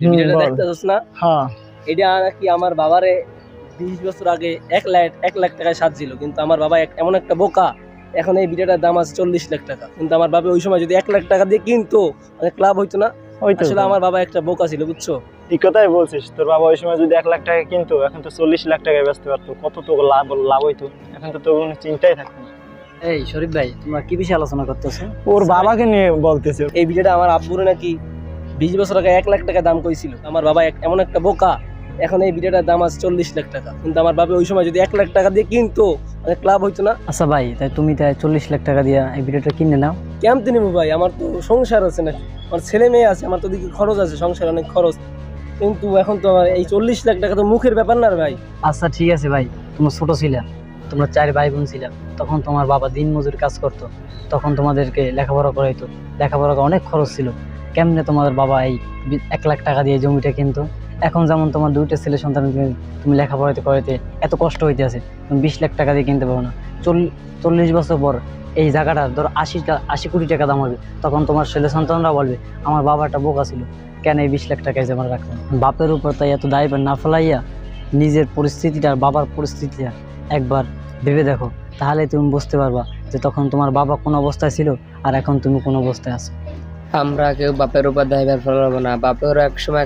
ভিডিওটা বল। দেখতেছস না? হ্যাঁ এটা নাকি আমার বাবারে 20 বছর আগে 1 লাখ টাকায় সাজছিল, কিন্তু আমার বাবা এমন একটা বোকা, এখন এই ভিডিওটার দাম আছে 40 লাখ টাকা। কিন্তু আমার বাবা ওই সময় যদি 1 লাখ টাকা দিয়ে কিনতো, অনেক লাভ হইতো না? হয়তো আসলে আমার বাবা একটা বোকা ছিল, বুঝছো? ঠিক কথাই বলছিস। তোর বাবা ওই সময় যদি 1 লাখ টাকা কিনতো, এখন তো 40 লাখ টাকায় বেচতে পারতো। কত তো লাভ হইতো। এখন তো তোর কোনো চিন্তাই থাকতো না। এই শরীফ ভাই, তোমরা কি বিষয়ে আলোচনা করতেছো? ওর বাবাকে নিয়ে বলতেছে। এই ভিডিওটা আমার আব্বুরে নাকি 20 বছর আগে 1 লাখ টাকা দাম কইছিল। আমার বাবা এমন একটা বোকা, এখন এই ভিডিওটার দাম আছে 40 লাখ টাকা। কিন্তু আমার বাবা ওই সময় যদি 1 লাখ টাকা দিয়ে কিনতো, অনেক লাভ হইতো না? আচ্ছা ভাই, তাই তুমি 40 লাখ টাকা দিয়ে এই ভিডিওটা কিনে নাও। কেমতে নিবো ভাই? আমার তো সংসার আছে নাকি, আমার ছেলে মেয়ে আছে, আমার তো দিকে খরচ আছে, সংসার অনেক খরচ। কিন্তু এখন তো আমার এই 40 লাখ টাকা তো মুখের ব্যাপার না রে ভাই। আচ্ছা ঠিক আছে ভাই, তোমরা ছোট ছিলা, তোমরা 4 ভাই বোন ছিলা, তখন তোমার বাবা দিন মজুর কাজ করতো, তখন তোমাদেরকে লেখাপড়া করাইতো, লেখাপড়া অনেক খরচ ছিল। কেমনে তোমাদের বাবা এই 1 লাখ টাকা দিয়ে জমিটা কিনতো? এখন যেমন তোমার 2টা ছেলে সন্তান তুমি লেখাপড়াতে করাইতে এত কষ্ট হইতে আছে, তুমি 20 লাখ টাকা দিয়ে কিনতে পারো না। 40 বছর পর এই জায়গাটা ধরো 80 কোটি টাকা দাম হবে, তখন তোমার ছেলে সন্তানরা বলবে আমার বাবাটা বোকা ছিল, কেন এই 20 লাখ টাকায় জমা রাখলাম। বাপের উপর তাই এত দায়ভার না ফেলাইয়া নিজের পরিস্থিতিটা, বাবার পরিস্থিতিটা একবার ভেবে দেখো, তাহলে তুমি বুঝতে পারবা যে তখন তোমার বাবা কোন অবস্থায় ছিল আর এখন তুমি কোন অবস্থায় আছো। আমরা কেউ বাপের উপর দায়ভার ফেলাবো না। বাপেরও এক সময়